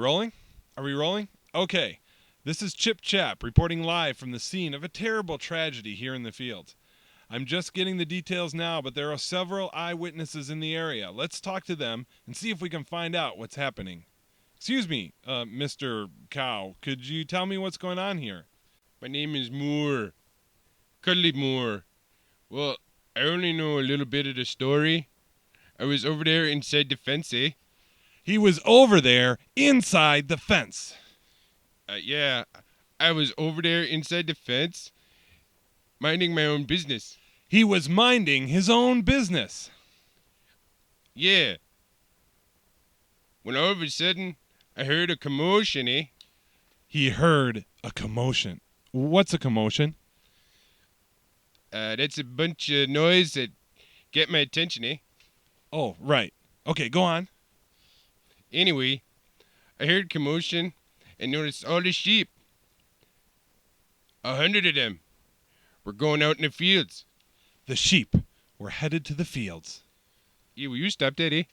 rolling? Are we rolling? Okay. This is Chip Chap reporting live from the scene of a terrible tragedy here in the fields. I'm just getting the details now, but there are several eyewitnesses in the area. Let's talk to them and see if we can find out what's happening. Excuse me, Mr. Cow, could you tell me what's going on here? My name is Moore. Cuddly Moore. Well, I only know a little bit of the story. I was over there inside the fence, eh? He was over there inside the fence. Yeah, I was over there inside the fence, minding my own business. He was minding his own business. Yeah. When all of a sudden, I heard a commotion, eh? He heard a commotion. What's a commotion? That's a bunch of noise that get my attention, eh? Oh, right. Okay, go on. Anyway, I heard commotion and noticed all the sheep. 100 of them were going out in the fields. The sheep were headed to the fields. Yeah, will you stop that, eh?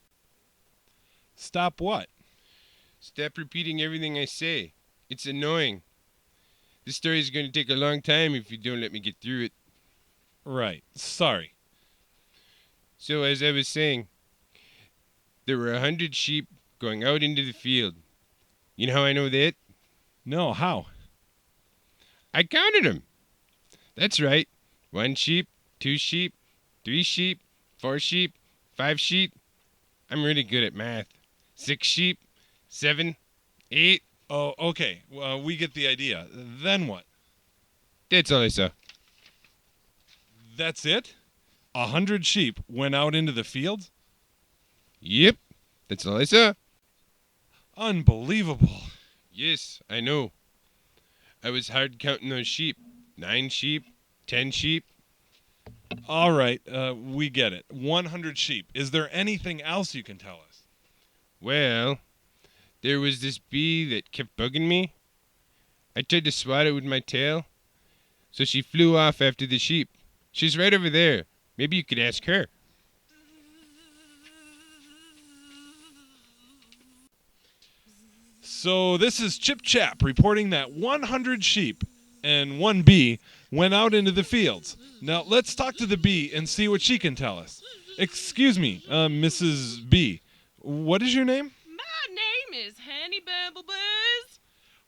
Stop what? Stop repeating everything I say. It's annoying. This story is going to take a long time if you don't let me get through it. Right. Sorry. So, as I was saying, there were 100 sheep going out into the field. You know how I know that? No, how? I counted them. That's right. 1 sheep, 2 sheep, 3 sheep, 4 sheep, 5 sheep. I'm really good at math. 6 sheep, 7, 8. Oh, okay. Well, we get the idea. Then what? That's all I saw. That's it? 100 sheep went out into the fields? Yep, that's all I saw. Unbelievable. Yes, I know. I was hard counting those sheep. 9 sheep, 10 sheep. All right, we get it. 100 sheep. Is there anything else you can tell us? Well, there was this bee that kept bugging me. I tried to swat it with my tail, so she flew off after the sheep. She's right over there. Maybe you could ask her. So this is Chip Chap reporting that 100 sheep and 1 bee went out into the fields. Now let's talk to the bee and see what she can tell us. Excuse me, Mrs. B. What is your name? My name is Honey Bumblebuzz.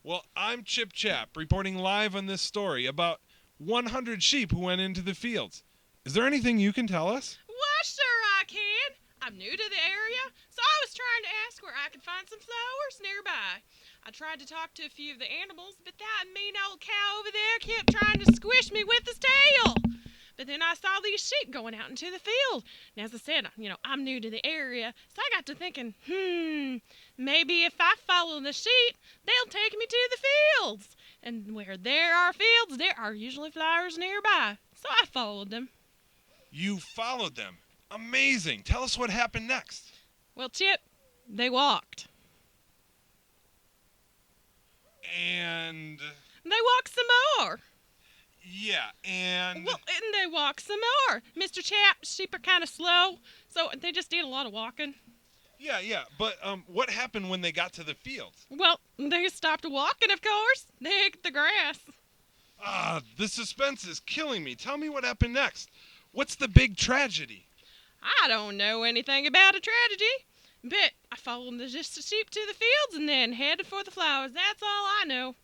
Well, I'm Chip Chap reporting live on this story about 100 sheep who went into the fields. Is there anything you can tell us? Why, sure I can. I'm new to the area, so I was trying to ask where I could find some flowers nearby. I tried to talk to a few of the animals, but that mean old cow over there kept trying to squish me with his tail. But then I saw these sheep going out into the field. And as I said, I'm new to the area, so I got to thinking, maybe if I follow the sheep, they'll take me to the fields. And where there are fields, there are usually flowers nearby. So I followed them. You followed them. Amazing. Tell us what happened next. Well, Chip, they walked. And... They walked some more. Yeah, and... Well, and they walked some more. Mr. Chap, sheep are kind of slow, so they just did a lot of walking. Yeah, but what happened when they got to the fields? Well, they stopped walking, of course. They ate the grass. The suspense is killing me. Tell me what happened next. What's the big tragedy? I don't know anything about a tragedy, but I followed the sheep to the fields and then headed for the flowers. That's all I know.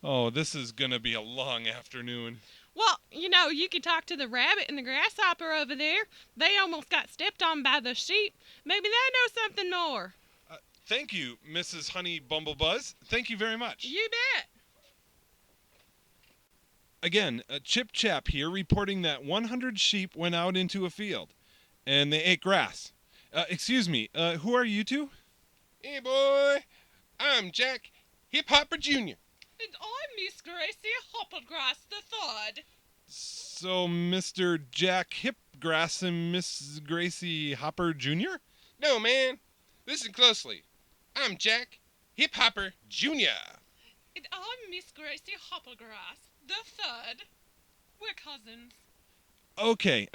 Oh, this is going to be a long afternoon. Well, you can talk to the rabbit and the grasshopper over there. They almost got stepped on by the sheep. Maybe they know something more. Thank you, Mrs. Honey Bumblebuzz. Thank you very much. You bet. Again, Chip Chap here reporting that 100 sheep went out into a field, and they ate grass. Excuse me, who are you two? Hey, boy. I'm Jack Hip Hopper Jr. And I'm Miss Gracie Hoppergrass III. So, Mr. Jack Hipgrass and Miss Gracie Hopper Jr.? No, man. Listen closely. I'm Jack Hip Hopper Jr. And I'm Miss Gracie Hoppergrass III. We're cousins. Okay,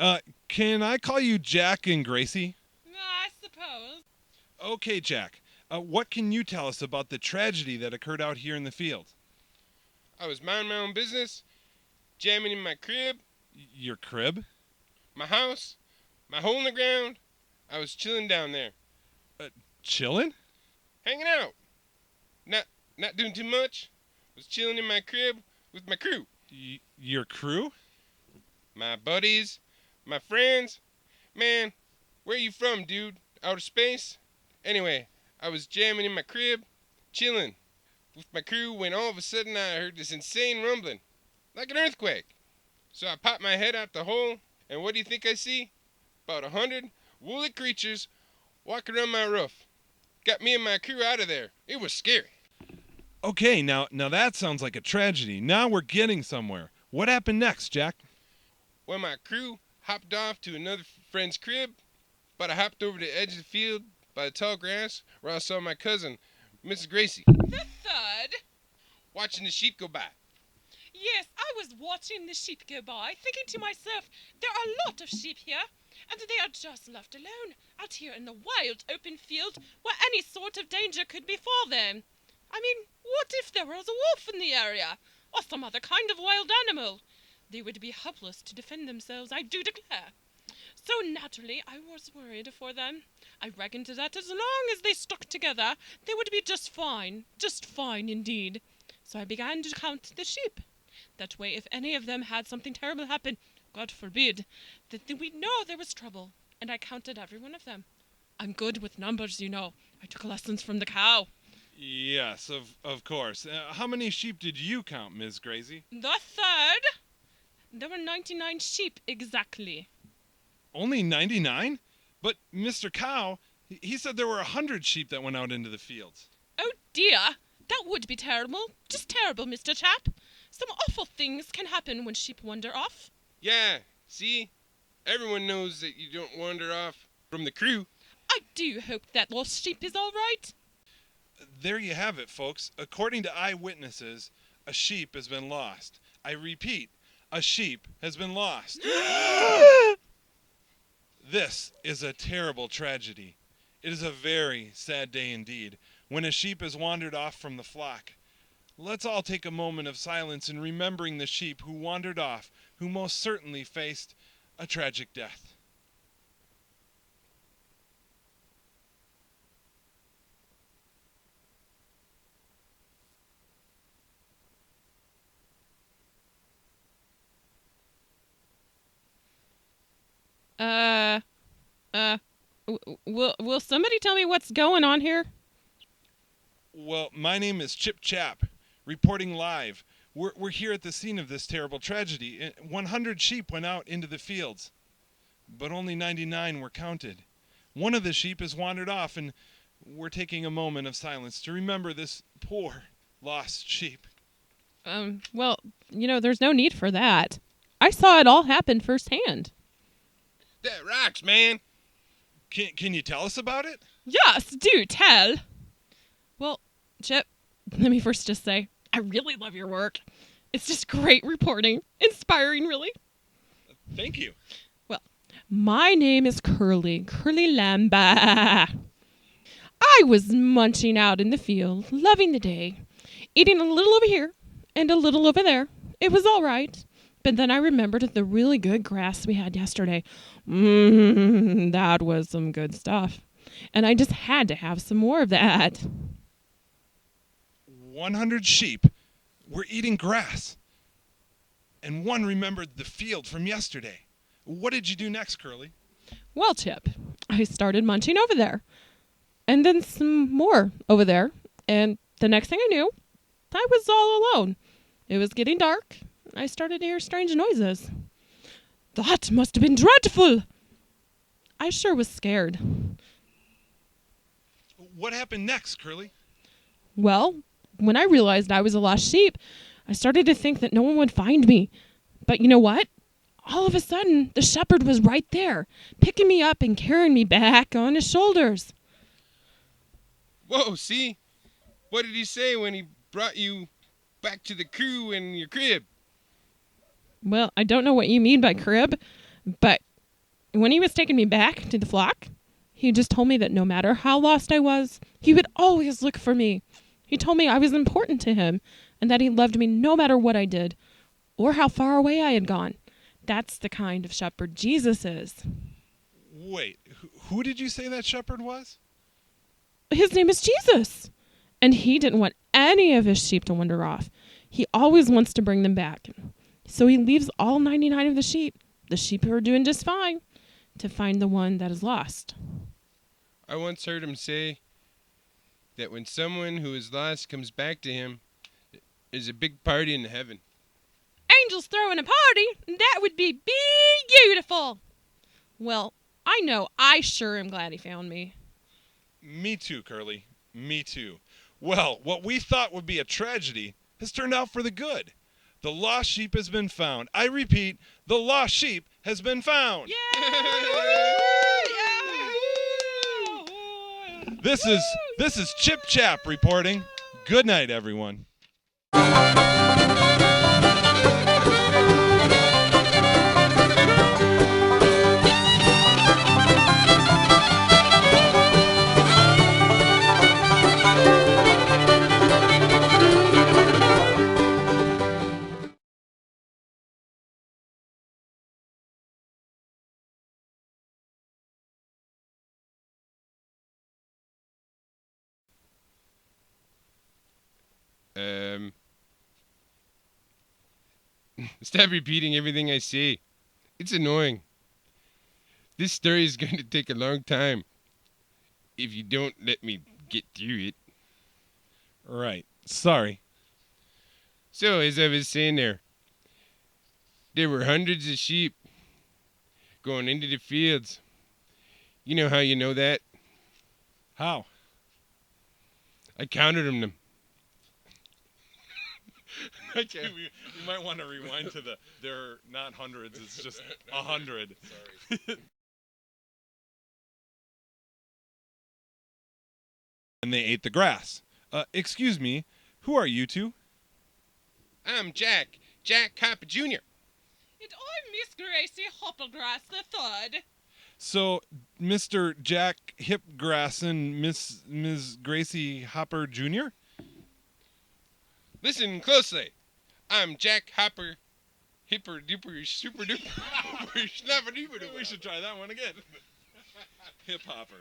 can I call you Jack and Gracie? I suppose. Okay, Jack. What can you tell us about the tragedy that occurred out here in the field? I was minding my own business, jamming in my crib, Your crib? my house, my hole in the ground. I was chilling down there, Chillin'? hanging out. Not doing too much. Was chilling in my crib with my crew. Your crew? My buddies, my friends. Man, where you from, dude? Outer space? Anyway, I was jamming in my crib, chilling with my crew when all of a sudden I heard this insane rumbling, like an earthquake. So I popped my head out the hole, and what do you think I see? About 100 woolly creatures walking around my roof. Got me and my crew out of there. It was scary. Okay, now that sounds like a tragedy. Now we're getting somewhere. What happened next, Jack? When my crew hopped off to another friend's crib, but I hopped over the edge of the field by the tall grass where I saw my cousin, Mrs. Gracie, The third? watching the sheep go by. Yes, I was watching the sheep go by, thinking to myself, there are a lot of sheep here, and they are just left alone, out here in the wild open field where any sort of danger could befall them. I mean, what if there was a wolf in the area, or some other kind of wild animal? They would be helpless to defend themselves, I do declare. So naturally, I was worried for them. I reckoned that as long as they stuck together, they would be just fine indeed. So I began to count the sheep. That way, if any of them had something terrible happen, God forbid, that we'd know there was trouble. And I counted every one of them. I'm good with numbers, you know. I took lessons from the cow. Yes, of course. How many sheep did you count, Ms. Gracie? The third? There were 99 sheep exactly. Only 99? But Mr. Cow, he said there were 100 sheep that went out into the fields. Oh dear, that would be terrible. Just terrible, Mr. Chap. Some awful things can happen when sheep wander off. Yeah, see? Everyone knows that you don't wander off from the crew. I do hope that lost sheep is all right. There you have it, folks. According to eyewitnesses, a sheep has been lost. I repeat, a sheep has been lost. This is a terrible tragedy. It is a very sad day indeed, when a sheep has wandered off from the flock. Let's all take a moment of silence in remembering the sheep who wandered off, who most certainly faced a tragic death. Will somebody tell me what's going on here? Well, my name is Chip Chap, reporting live. We're here at the scene of this terrible tragedy. 100 sheep went out into the fields, but only 99 were counted. One of the sheep has wandered off, and we're taking a moment of silence to remember this poor, lost sheep. Well, there's no need for that. I saw it all happen firsthand. That rocks, man. Can you tell us about it? Yes, do tell. Well, Chip, let me first just say, I really love your work. It's just great reporting. Inspiring, really. Thank you. Well, my name is Curly Lamba. I was munching out in the field, loving the day, eating a little over here and a little over there. It was all right. But then I remembered the really good grass we had yesterday. That was some good stuff. And I just had to have some more of that. 100 sheep were eating grass. And one remembered the field from yesterday. What did you do next, Curly? Well, Chip, I started munching over there. And then some more over there. And the next thing I knew, I was all alone. It was getting dark. I started to hear strange noises. That must have been dreadful. I sure was scared. What happened next, Curly? Well, when I realized I was a lost sheep, I started to think that no one would find me. But you know what? All of a sudden, the shepherd was right there, picking me up and carrying me back on his shoulders. Whoa, see? What did he say when he brought you back to the crew in your crib? Well, I don't know what you mean by crib, but when he was taking me back to the flock, He just told me that no matter how lost I was, he would always look for me. He told me I was important to him and that he loved me no matter what I did or how far away I had gone. That's the kind of shepherd Jesus is. Wait, who did you say that shepherd was? His name is Jesus. And he didn't want any of his sheep to wander off. He always wants to bring them back. So he leaves all 99 of the sheep who are doing just fine, to find the one that is lost. I once heard him say that when someone who is lost comes back to him, there's a big party in heaven. Angels throwing a party? That would be beautiful. Well, I know I sure am glad he found me. Me too, Curly. Me too. Well, what we thought would be a tragedy has turned out for the good. The lost sheep has been found. I repeat, the lost sheep has been found. This is Chip Chap reporting. Good night, everyone. Stop repeating everything I say. It's annoying. This story is going to take a long time if you don't let me get through it. Right. Sorry. So, as I was saying there were hundreds of sheep going into the fields. You know how you know that? How? I counted them. Okay. We might want to rewind to they're not hundreds, it's just 100. Sorry. And they ate the grass. Excuse me, who are you two? I'm Jack Hopper Jr. And I'm Miss Gracie Hoppergrass III. So, Mr. Jack Hipgrass and Ms. Gracie Hopper Jr.? Listen closely. I'm Jack Hopper, hipper duper super duper snapper duper. We should try that one again. Hip hopper.